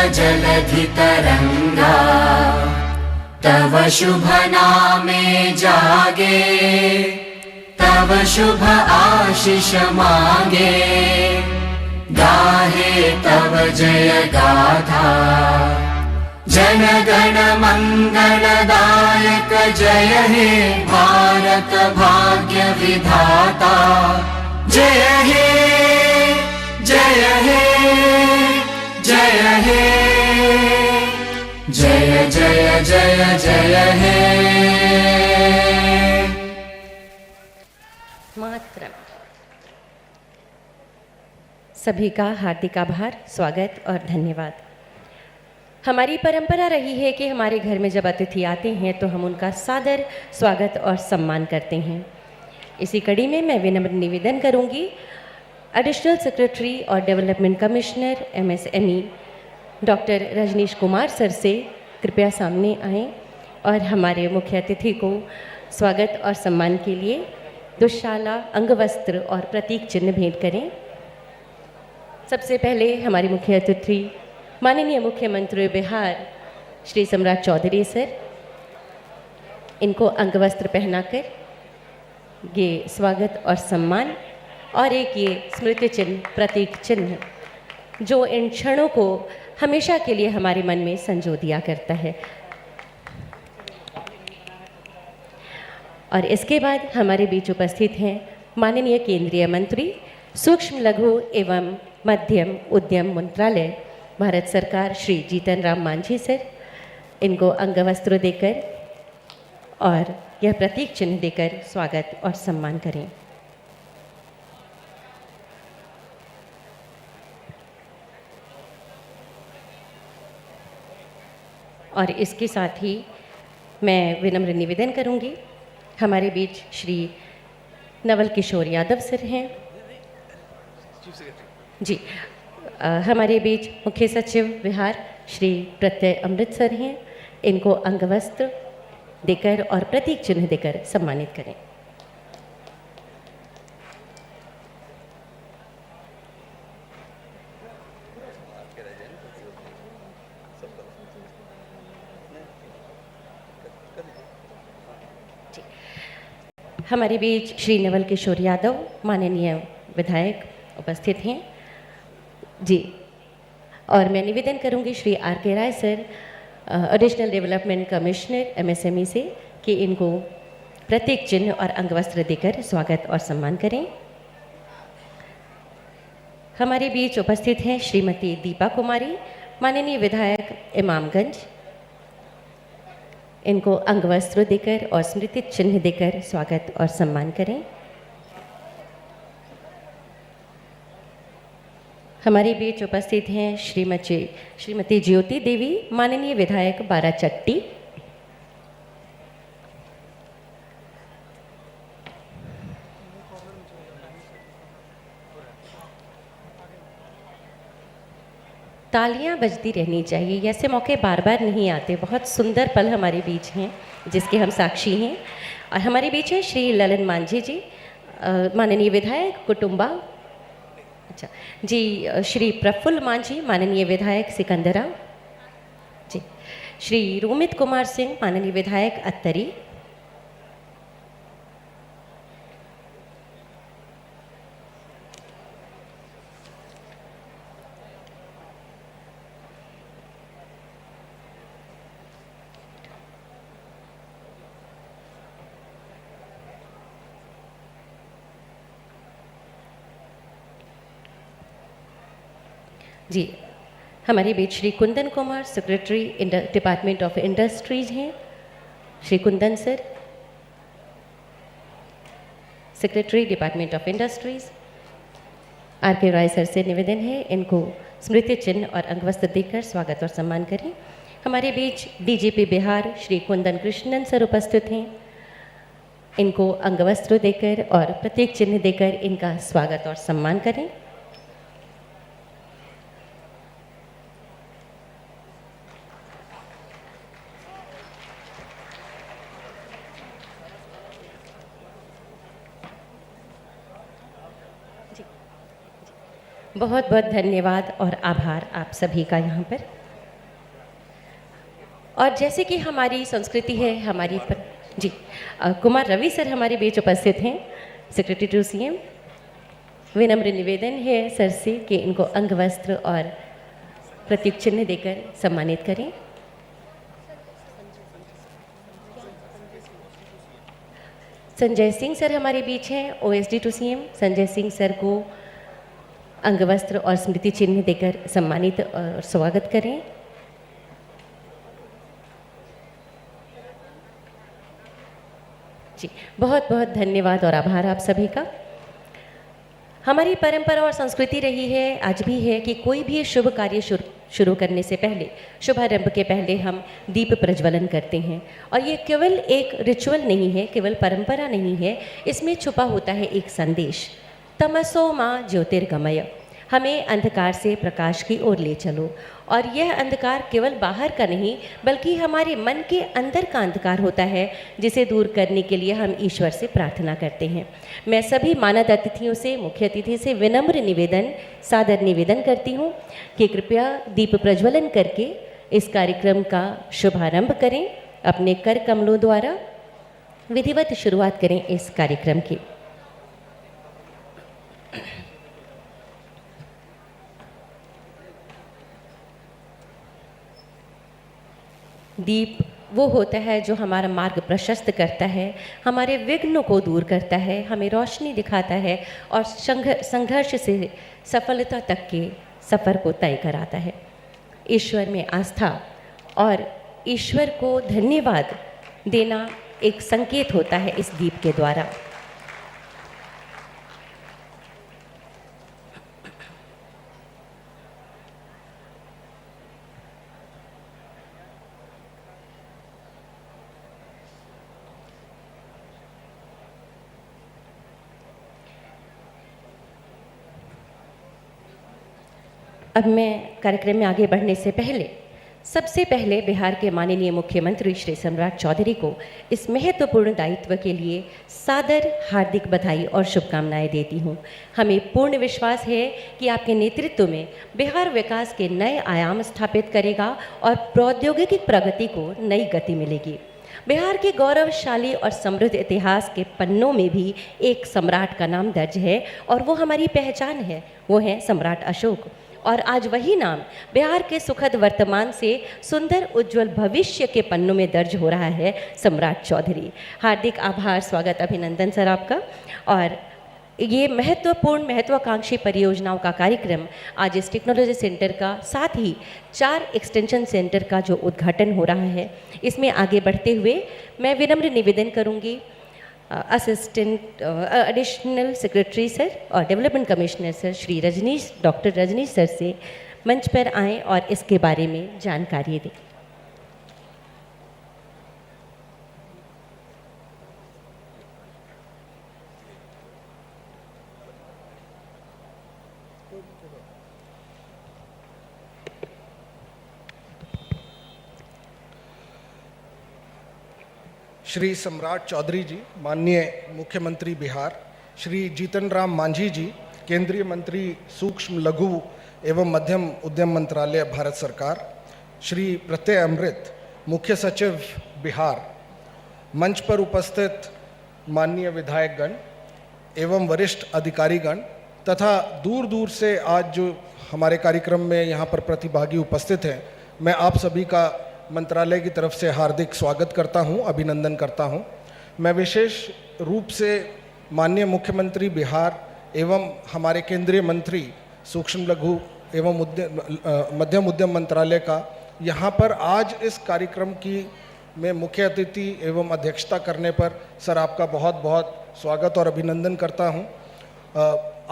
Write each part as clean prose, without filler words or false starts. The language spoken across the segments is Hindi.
जलधि तरंगा, तव शुभ नामे जागे, तव शुभ आशीष मांगे, गाहे तव जय गाथा। जन गण मंगलदायक जय हे भारत भाग्य विधाता। जय हे जय हे जय हे, जय जय जय जय हे। मातरम। सभी का हार्दिक आभार, स्वागत और धन्यवाद। हमारी परंपरा रही है कि हमारे घर में जब अतिथि आते हैं तो हम उनका सादर स्वागत और सम्मान करते हैं। इसी कड़ी में मैं विनम्र निवेदन करूंगी एडिशनल सेक्रेटरी और development commissioner MSME doctor Rajneesh Kumar sir से कृपया सामने आएं और हमारे मुख्य अतिथि को स्वागत और सम्मान के लिए दुशाला, अंगवस्त्र और प्रतीक चिन्ह भेंट करें। सबसे पहले हमारे मुख्य अतिथि माननीय मुख्यमंत्री बिहार श्री सम्राट चौधरी सर, इनको अंगवस्त्र पहनाकर ये स्वागत और सम्मान और एक ये स्मृति चिन्ह, प्रतीक चिन्ह जो इन क्षणों को हमेशा के लिए हमारे मन में संजो दिया करता है। और इसके बाद हमारे बीच उपस्थित हैं माननीय केंद्रीय मंत्री सूक्ष्म लघु एवं मध्यम उद्यम मंत्रालय भारत सरकार श्री जीतन राम मांझी सर, इनको अंगवस्त्र देकर और यह प्रतीक चिन्ह देकर स्वागत और सम्मान करें। और इसके साथ ही मैं विनम्र निवेदन करूंगी, हमारे बीच श्री नवल किशोर यादव सर हैं जी। हमारे बीच मुख्य सचिव बिहार श्री प्रत्यय अमृत सर हैं, इनको अंगवस्त्र देकर और प्रतीक चिन्ह देकर सम्मानित करें। हमारे बीच श्री नवल किशोर यादव माननीय विधायक उपस्थित हैं जी। और मैं निवेदन करूंगी Shri RK Rai sir, additional development commissioner MSME से, कि इनको प्रतीक चिन्ह और अंगवस्त्र देकर स्वागत और सम्मान करें। हमारे बीच उपस्थित हैं श्रीमती दीपा कुमारी, माननीय विधायक इमामगंज, इनको अंगवस्त्र देकर और स्मृति चिन्ह देकर स्वागत और सम्मान करें। हमारे बीच उपस्थित हैं श्रीमती ज्योति देवी, माननीय विधायक बाराचट्टी, तालियां बजती रहनी चाहिए, ऐसे मौके बार बार नहीं आते। बहुत सुंदर पल हमारे बीच हैं जिसके हम साक्षी हैं। और हमारे बीच है श्री ललन मांझी जी, माननीय विधायक कुटुंबा, अच्छा जी, श्री प्रफुल्ल मांझी, माननीय विधायक सिकंदरा जी, श्री रोमित कुमार सिंह, माननीय विधायक अत्तरी, जी। हमारे बीच Shri Kundan Kumar, secretary department of industries हैं, Shri Kundan sir, secretary department of industries. RK Rai sir से निवेदन है, इनको स्मृति चिन्ह और अंगवस्त्र देकर स्वागत और सम्मान करें। हमारे बीच DGP बिहार श्री कुंदन कृष्णन सर उपस्थित हैं, इनको अंगवस्त्र देकर और प्रतीक चिन्ह देकर इनका स्वागत और सम्मान करें। बहुत बहुत धन्यवाद और आभार आप सभी का यहाँ पर। और जैसे कि हमारी संस्कृति है, हमारी जी कुमार रवि सर हमारे बीच उपस्थित हैं, सेक्रेटरी टू सीएम। विनम्र निवेदन है सर से कि इनको अंग वस्त्र और प्रतीक चिन्ह देकर सम्मानित करें। संजय सिंह सर हमारे बीच हैं, OSD to CM. Sanjay Singh sir को अंग वस्त्र और स्मृति चिन्ह देकर सम्मानित और स्वागत करें। जी बहुत बहुत धन्यवाद और आभार आप सभी का। हमारी परंपरा और संस्कृति रही है, आज भी है, कि कोई भी शुभ कार्य शुरू करने से पहले, शुभारंभ के पहले हम दीप प्रज्वलन करते हैं। और ये केवल एक रिचुअल नहीं है, केवल परंपरा नहीं है, इसमें छुपा होता है एक संदेश, तमसो माँ ज्योतिर्गमय, हमें अंधकार से प्रकाश की ओर ले चलो। और यह अंधकार केवल बाहर का नहीं, बल्कि हमारे मन के अंदर का अंधकार होता है, जिसे दूर करने के लिए हम ईश्वर से प्रार्थना करते हैं। मैं सभी मानद अतिथियों से, मुख्य अतिथि से विनम्र निवेदन, सादर निवेदन करती हूँ कि कृपया दीप प्रज्वलन करके इस कार्यक्रम का शुभारंभ करें। अपने कर कमलों द्वारा विधिवत शुरुआत करें इस कार्यक्रम की। दीप वो होता है जो हमारा मार्ग प्रशस्त करता है, हमारे विघ्नों को दूर करता है, हमें रोशनी दिखाता है और संघर्ष से सफलता तक के सफ़र को तय कराता है। ईश्वर में आस्था और ईश्वर को धन्यवाद देना एक संकेत होता है इस दीप के द्वारा। अब मैं कार्यक्रम में आगे बढ़ने से पहले सबसे पहले बिहार के माननीय मुख्यमंत्री श्री सम्राट चौधरी को इस महत्वपूर्ण दायित्व के लिए सादर हार्दिक बधाई और शुभकामनाएं देती हूं। हमें पूर्ण विश्वास है कि आपके नेतृत्व में बिहार विकास के नए आयाम स्थापित करेगा और प्रौद्योगिकी प्रगति को नई गति मिलेगी। बिहार के गौरवशाली और समृद्ध इतिहास के पन्नों में भी एक सम्राट का नाम दर्ज है और वो हमारी पहचान है, वो है सम्राट अशोक। और आज वही नाम बिहार के सुखद वर्तमान से सुंदर उज्जवल भविष्य के पन्नों में दर्ज हो रहा है, सम्राट चौधरी। हार्दिक आभार, स्वागत, अभिनंदन सर आपका। और ये महत्वपूर्ण महत्वाकांक्षी परियोजनाओं का कार्यक्रम आज इस टेक्नोलॉजी सेंटर का, साथ ही 4 एक्सटेंशन सेंटर का जो उद्घाटन हो रहा है, इसमें आगे बढ़ते हुए मैं विनम्र निवेदन करूँगी असिस्टेंट एडिशनल सेक्रेटरी सर और development commissioner sir Shri Rajneesh, doctor Rajneesh sir से मंच पर आएं और इसके बारे में जानकारी दें। श्री सम्राट चौधरी जी, माननीय मुख्यमंत्री बिहार, श्री जीतन राम मांझी जी, केंद्रीय मंत्री सूक्ष्म लघु एवं मध्यम उद्यम मंत्रालय भारत सरकार, श्री प्रत्यय अमृत, मुख्य सचिव बिहार, मंच पर उपस्थित माननीय विधायकगण एवं वरिष्ठ अधिकारीगण तथा दूर दूर से आज जो हमारे कार्यक्रम में यहाँ पर प्रतिभागी उपस्थित हैं, मैं आप सभी का मंत्रालय की तरफ से हार्दिक स्वागत करता हूं, अभिनंदन करता हूं। मैं विशेष रूप से माननीय मुख्यमंत्री बिहार एवं हमारे केंद्रीय मंत्री सूक्ष्म लघु एवं मध्यम उद्यम मंत्रालय का यहाँ पर आज इस कार्यक्रम की में मुख्य अतिथि एवं अध्यक्षता करने पर सर आपका बहुत बहुत स्वागत और अभिनंदन करता हूँ।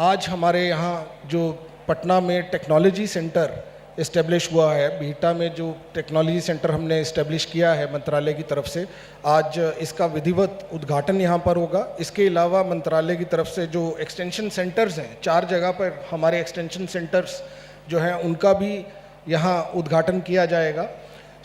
आज हमारे यहाँ जो पटना में टेक्नोलॉजी सेंटर इस्टेब्लिश हुआ है, बिहटा में जो टेक्नोलॉजी सेंटर हमने इस्टेब्लिश किया है मंत्रालय की तरफ से, आज इसका विधिवत उद्घाटन यहाँ पर होगा। इसके अलावा मंत्रालय की तरफ से जो एक्सटेंशन सेंटर्स हैं, 4 जगह पर हमारे एक्सटेंशन सेंटर्स जो हैं उनका भी यहाँ उद्घाटन किया जाएगा।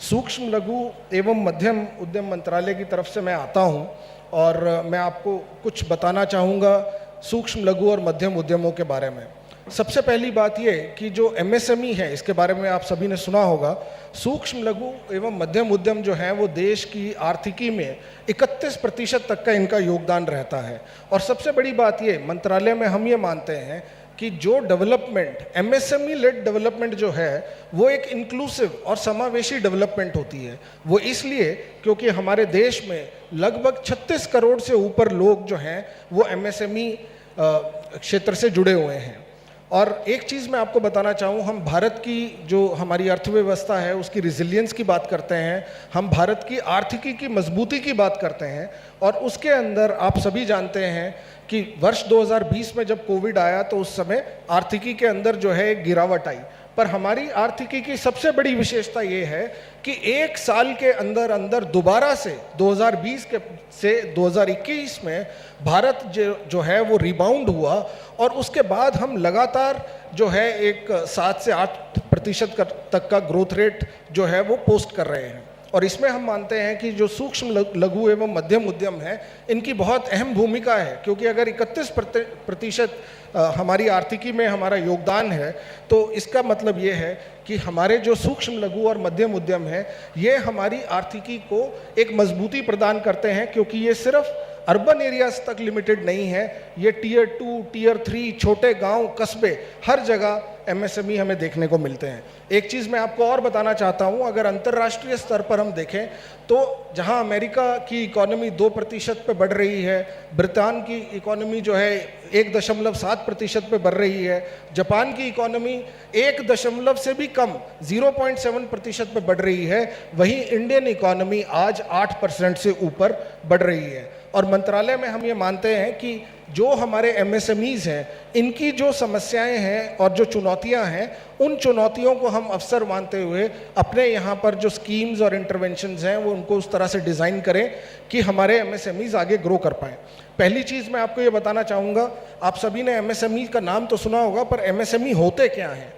सूक्ष्म लघु एवं मध्यम उद्यम मंत्रालय की तरफ से मैं आता हूँ और मैं आपको कुछ बताना चाहूँगा सूक्ष्म लघु और मध्यम उद्यमों के बारे में। सबसे पहली बात ये कि जो एमएसएमई है, इसके बारे में आप सभी ने सुना होगा। सूक्ष्म लघु एवं मध्यम उद्यम जो है वो देश की आर्थिकी में 31% तक का इनका योगदान रहता है। और सबसे बड़ी बात ये, मंत्रालय में हम ये मानते हैं कि जो डेवलपमेंट, एमएसएमई लेड डेवलपमेंट जो है वो एक इंक्लूसिव और समावेशी डेवलपमेंट होती है। वो इसलिए क्योंकि हमारे देश में लगभग 36 करोड़ से ऊपर लोग जो हैं वो एमएसएमई क्षेत्र से जुड़े हुए हैं। और एक चीज़ मैं आपको बताना चाहूँ, हम भारत की जो हमारी अर्थव्यवस्था है उसकी रिजिलियंस की बात करते हैं, हम भारत की आर्थिकी की मजबूती की बात करते हैं। और उसके अंदर आप सभी जानते हैं कि वर्ष 2020 में जब कोविड आया तो उस समय आर्थिकी के अंदर जो है एक गिरावट आई। पर हमारी आर्थिकी की सबसे बड़ी विशेषता ये है कि एक साल के अंदर अंदर दोबारा से 2020 से 2021 में भारत जो है वो रिबाउंड हुआ। और उसके बाद हम लगातार जो है एक 7 से 8% तक का ग्रोथ रेट जो है वो पोस्ट कर रहे हैं। और इसमें हम मानते हैं कि जो सूक्ष्म लघु एवं मध्यम उद्यम है इनकी बहुत अहम भूमिका है, क्योंकि अगर 31% हमारी आर्थिकी में हमारा योगदान है तो इसका मतलब ये है कि हमारे जो सूक्ष्म लघु और मध्यम उद्यम है ये हमारी आर्थिकी को एक मजबूती प्रदान करते हैं, क्योंकि ये सिर्फ अर्बन एरियाज तक लिमिटेड नहीं है, ये टियर 2, टियर 3, छोटे गांव, कस्बे, हर जगह एमएसएमई हमें देखने को मिलते हैं। एक चीज़ मैं आपको और बताना चाहता हूं, अगर अंतर्राष्ट्रीय स्तर पर हम देखें तो जहां अमेरिका की इकोनॉमी 2% पे बढ़ रही है, ब्रिटेन की इकोनॉमी जो है 1.7% पे बढ़ रही है, जापान की इकोनॉमी 1 से भी कम 0.7% पे बढ़ रही है, वहीं इंडियन इकोनॉमी आज 8% से ऊपर बढ़ रही है। और मंत्रालय में हम ये मानते हैं कि जो हमारे एमएसएमईज हैं इनकी जो समस्याएं हैं और जो चुनौतियां हैं, उन चुनौतियों को हम अवसर मानते हुए अपने यहाँ पर जो स्कीम्स और इंटरवेंशंस हैं वो उनको उस तरह से डिज़ाइन करें कि हमारे एमएसएमईज आगे ग्रो कर पाएँ। पहली चीज़ मैं आपको ये बताना चाहूँगा, आप सभी ने एमएसएमई का नाम तो सुना होगा, पर एमएसएमई होते क्या हैं?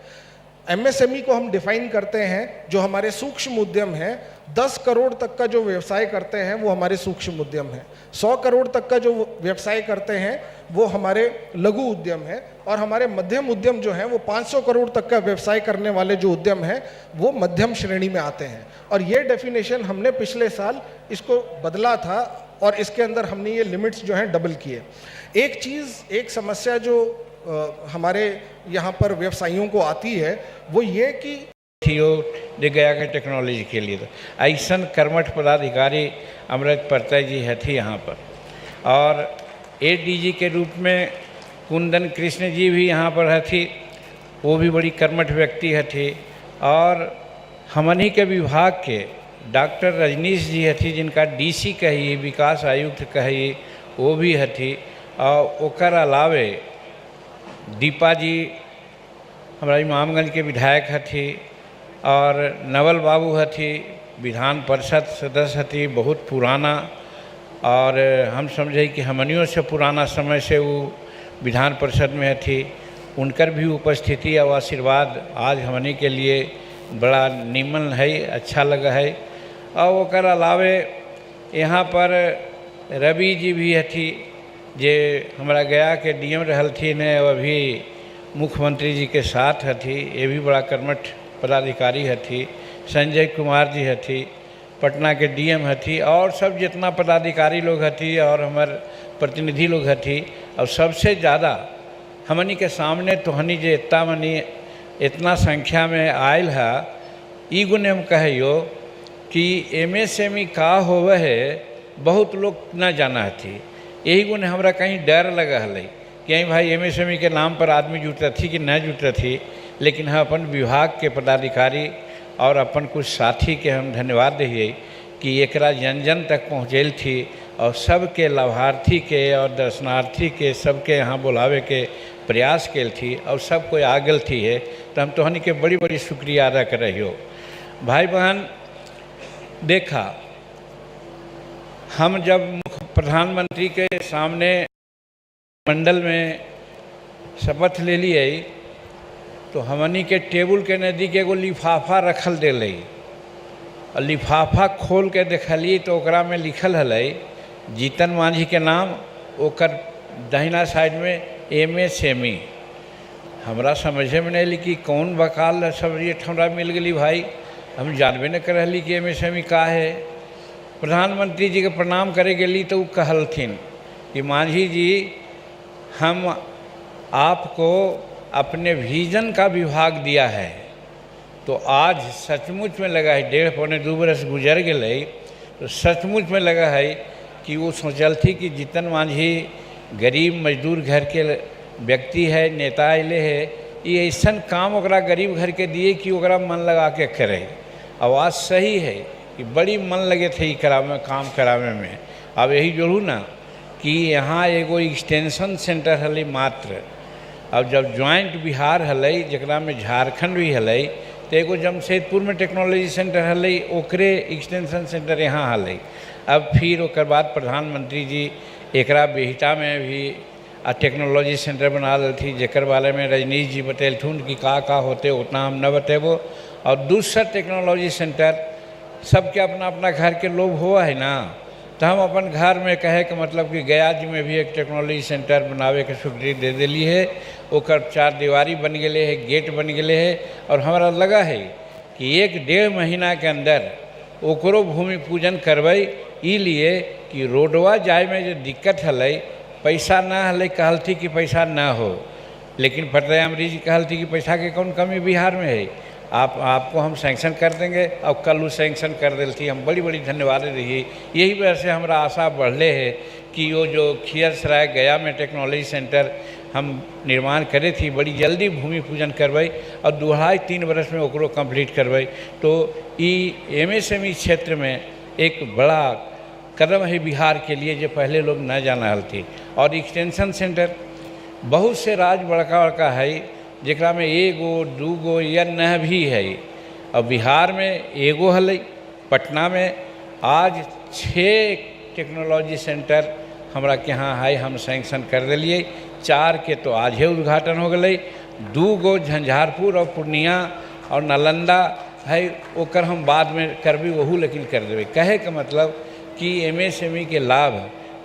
एमएसएमई को हम डिफाइन करते हैं, जो हमारे सूक्ष्म उद्यम हैं 10 करोड़ तक का जो व्यवसाय करते हैं वो हमारे सूक्ष्म उद्यम हैं, 100 करोड़ तक का जो व्यवसाय करते हैं वो हमारे लघु उद्यम हैं, और हमारे मध्यम उद्यम जो हैं वो 500 करोड़ तक का व्यवसाय करने वाले जो उद्यम हैं वो मध्यम श्रेणी में आते हैं। और ये डेफिनेशन हमने पिछले साल इसको बदला था और इसके अंदर हमने ये लिमिट्स जो हैं डबल किए। एक चीज़, एक समस्या जो हमारे यहाँ पर व्यवसायियों को आती है वो ये कि दे गया के टेक्नोलॉजी के लिए तो ऐसा कर्मठ पदाधिकारी अमृत परतय जी है थी यहाँ पर, और एडीजी के रूप में कुंदन कृष्ण जी भी यहाँ पर है थी, वो भी बड़ी कर्मठ व्यक्ति है थी। और हमनी के विभाग के डॉक्टर रजनीश जी है थी, जिनका डीसी कही, विकास आयुक्त कही, वो भी है थी। और ओकर अलावे दीपा जी हमारा इमामगंज के विधायक हथी, और नवल बाबू हथी विधान परिषद सदस्य हथी, बहुत पुराना, और हम समझे कि हमनियों से पुराना समय से वो विधान परिषद में हथी। उनकर भी उपस्थिति और आशीर्वाद आज हमनी के लिए बड़ा नीमन है, अच्छा लगा है। और ओकर अलावे यहाँ पर रवि जी भी हथी, जे हमारा गया के डीएम रहलथिन है, अभी मुख्यमंत्री जी के साथ हथी, ये भी बड़ा कर्मठ पदाधिकारी हथी। संजय कुमार जी हथी, पटना के डीएम हथी, और सब जितना पदाधिकारी लोग हथी और हमार प्रतिनिधि लोग हथी। और सबसे ज़्यादा हमनी के सामने तो हनी जे इतना संख्या में आयल है, ई गुने हम कहियो कि एमएसएमई का होवे है बहुत लोग न जाना हथी। यही गुण हमरा कहीं डर लगा है कि भाई एमएसएमई के नाम पर आदमी जुटता थी कि न जुटता थी, लेकिन हम अपन विभाग के पदाधिकारी और अपन कुछ साथी के हम धन्यवाद दिए कि एकरा जन जन तक पहुँचल थी, और सबके लाभार्थी के और दर्शनार्थी के सबके यहाँ बुलावे के प्रयास कल थी, और सब कोई आगल थी है। तो हम तोहनी के बड़ी बड़ी शुक्रिया अदा कर रही हो। भाई बहन, देखा हम जब प्रधानमंत्री के सामने मंडल में शपथ ले लिए तो हमनी के टेबल के नज़दीक एगो लिफाफा रखल दिले, और लिफाफा खोल के देखलिए तो ओकरा में लिखल है जीतन मांझी के नाम, ओकर दहिना साइड में एमएसएमई। हमरा समझे में नहीं ली कि कौन बकाल सब्जेक्ट हमरा मिल गई भाई, हम जानबे न करली कि MSME का है। प्रधानमंत्री जी के प्रणाम करे गेली तो कहलथिन कि मांझी जी हम आपको अपने विजन का विभाग दिया है। तो आज सचमुच में लगा है, 1.5-2 बरस गुजर गए तो सचमुच में लगा है कि वो सोचल थी कि जितन मांझी गरीब मजदूर घर के व्यक्ति है, नेता अले है, ये ऐसा काम ओकरा गरीब घर के दिए कि ओकरा मन लगा के करे। आवाज़ सही है कि बड़ी मन लगे थे करावे काम करावे में। अब यही जोड़ू ना कि यहाँ एगो एक्सटेंशन सेंटर हल मात्र। अब जब ज्वाइंट बिहार हल जरा में झारखंड भी हल तो एगो जमशेदपुर में टेक्नोलॉजी सेंटर हल, ओकरे एक्सटेंशन सेंटर यहाँ हल। अब फिर ओकर बाद प्रधानमंत्री जी एकरा बेहिटा में भी टेक्नोलॉजी सेंटर बना थी, जेकर बारे में रजनीश जी बतेलथुन कि का होते उतना हम न बतेबो। और दूसरा टेक्नोलॉजी सेंटर सबके अपना अपना घर के लोग हुआ है ना, तो हम अपन घर में कहे कि मतलब कि गया जी में भी एक टेक्नोलॉजी सेंटर बनावे के स्वीकृति दे दिली है। ओकर 4 दीवारी बन गए है, गेट बन गए है। और हमारा लगा है कि 1-1.5 महीना के अंदर ओकरो भूमि पूजन करबै, लिए कि रोडवा जाए में जो दिक्कत हल, पैसा ना हल, कहल थी कि पैसा ना हो, लेकिन फतेह अमरी जी कहल थी कि पैसा के कौन कमी बिहार में है, आपको हम सैंक्शन कर देंगे। और कल वो सैंक्शन कर दिल थी, हम बड़ी बड़ी धन्यवाद रही। यही वजह से हमारा आशा बढ़ले है कि वो जो खियरसराय गया में टेक्नोलॉजी सेंटर हम निर्माण करे थी, बड़ी जल्दी भूमि पूजन करवाई और 2-3 बरस में ओकरो कंप्लीट करवाई। तो ये MSME क्षेत्र में एक बड़ा कदम है बिहार के लिए, जो पहले लोग न जाना हल थी। और एक्सटेंशन सेंटर बहुत से राज्य बड़का बड़का है, जरा में 1-2 या न भी है। और बिहार में एगो हल, पटना में आज 6 टेक्नोलॉजी सेंटर हमरा के यहाँ है, हम सैंक्शन कर दिलिए। 4 के तो आज ही उद्घाटन हो गए, 2 झंझारपुर और पूर्णिया और नालंदा है, ओकर हम बाद में करबी वहू लेकिन कर देवे। कहे का मतलब कि MSME के लाभ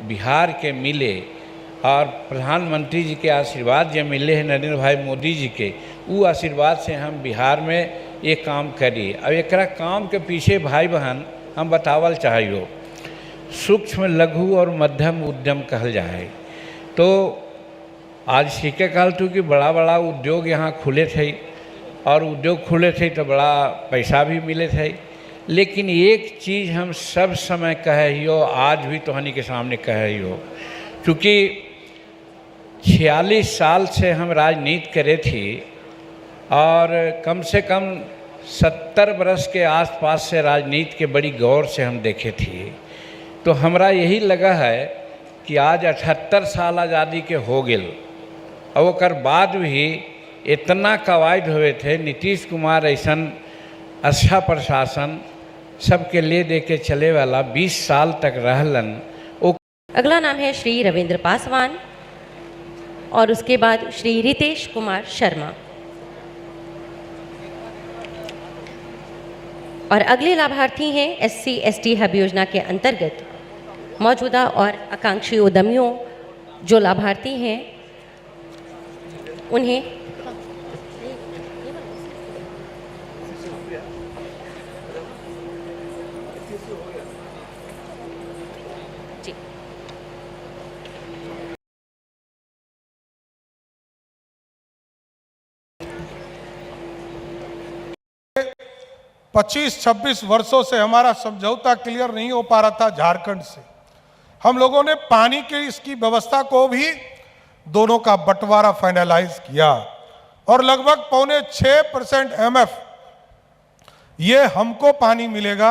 बिहार के मिले और प्रधानमंत्री जी के आशीर्वाद जो मिले हैं नरेंद्र भाई मोदी जी के, वो आशीर्वाद से हम बिहार में ये काम करिए। अब एक काम के पीछे भाई बहन हम बतावल चाहिए, सूक्ष्म लघु और मध्यम उद्यम कहल जाए। तो आज सीखे कहल तू कि बड़ा बड़ा उद्योग यहाँ खुले थे, और उद्योग खुले थे तो बड़ा पैसा भी मिले थे। लेकिन एक चीज़ हम सब समय कहे हो, आज भी तो हनी के सामने कहे हो, क्योंकि 46 साल से हम राजनीति करे थी और कम से कम 70 बरस के आसपास से राजनीति के बड़ी गौर से हम देखे थी। तो हमरा यही लगा है कि आज 78 साल आज़ादी के हो गए और ओकर बाद भी इतना कवायद हुए थे। नीतीश कुमार ऐसा अच्छा प्रशासन सबके ले दे के चले वाला 20 साल तक रहलन। अगला नाम है श्री रविंद्र पासवान और उसके बाद श्री रितेश कुमार शर्मा। और अगले लाभार्थी हैं SC/ST हब योजना के अंतर्गत मौजूदा और आकांक्षी उद्यमियों जो लाभार्थी हैं उन्हें जी 25-26 वर्षों से हमारा समझौता क्लियर नहीं हो पा रहा था झारखंड से। हम लोगों ने पानी की इसकी व्यवस्था को भी दोनों का बंटवारा फाइनलाइज किया और लगभग 5.25% MF ये हमको पानी मिलेगा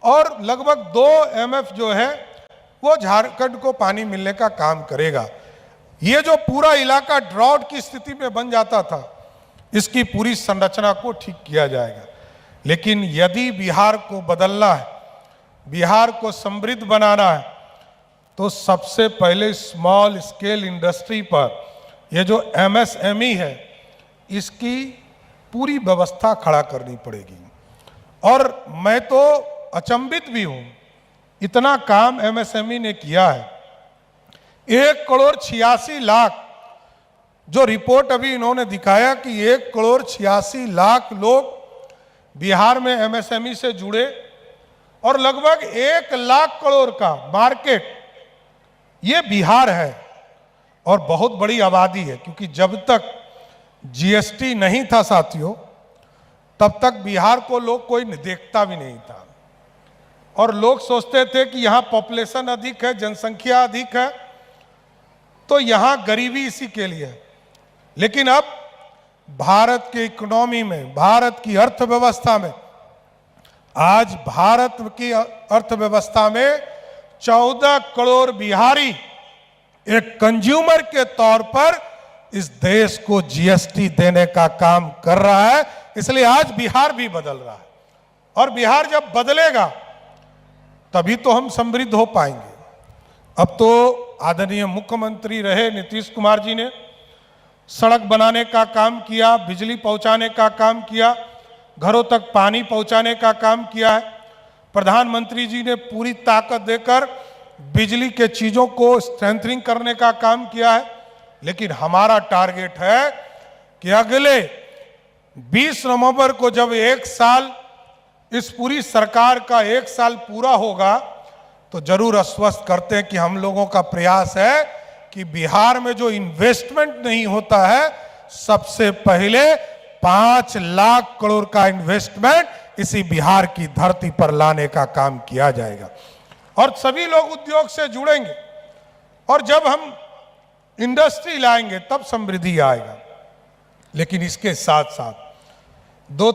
और लगभग 2 MF जो है वो झारखंड को पानी मिलने का काम करेगा। ये जो पूरा इलाका ड्राउट की स्थिति में बन जाता था, इसकी पूरी संरचना को ठीक किया जाएगा। लेकिन यदि बिहार को बदलना है, बिहार को समृद्ध बनाना है, तो सबसे पहले स्मॉल स्केल इंडस्ट्री पर ये जो MSME है इसकी पूरी व्यवस्था खड़ा करनी पड़ेगी। और मैं तो अचंभित भी हूं, इतना काम MSME ने किया है। 1.86 करोड़ जो रिपोर्ट अभी इन्होंने दिखाया कि 1,86,00,000 लोग बिहार में एमएसएमई से जुड़े और लगभग 1,00,000 करोड़ का मार्केट ये बिहार है और बहुत बड़ी आबादी है, क्योंकि जब तक जीएसटी नहीं था साथियों, तब तक बिहार को लोग कोई देखता भी नहीं था और लोग सोचते थे कि यहाँ पॉपुलेशन अधिक है, जनसंख्या अधिक है, तो यहाँ गरीबी इसी के लिए है। लेकिन अब भारत के इकोनॉमी में, भारत की अर्थव्यवस्था में, आज भारत की अर्थव्यवस्था में 14 करोड़ बिहारी एक कंज्यूमर के तौर पर इस देश को जीएसटी देने का काम कर रहा है। इसलिए आज बिहार भी बदल रहा है और बिहार जब बदलेगा तभी तो हम समृद्ध हो पाएंगे। अब तो आदरणीय मुख्यमंत्री रहे नीतीश कुमार जी ने सड़क बनाने का काम किया, बिजली पहुंचाने का काम किया, घरों तक पानी पहुंचाने का काम किया है। प्रधानमंत्री जी ने पूरी ताकत देकर बिजली के चीजों को स्ट्रेंथनिंग करने का काम किया है। लेकिन हमारा टारगेट है कि अगले 20 नवंबर को जब 1 साल, इस पूरी सरकार का 1 साल पूरा होगा, तो जरूर आश्वस्त करते हैं कि हम लोगों का प्रयास है कि बिहार में जो इन्वेस्टमेंट नहीं होता है, सबसे पहले 5 लाख करोड़ का इन्वेस्टमेंट इसी बिहार की धरती पर लाने का काम किया जाएगा और सभी लोग उद्योग से जुड़ेंगे और जब हम इंडस्ट्री लाएंगे तब समृद्धि आएगा। लेकिन इसके साथ साथ 2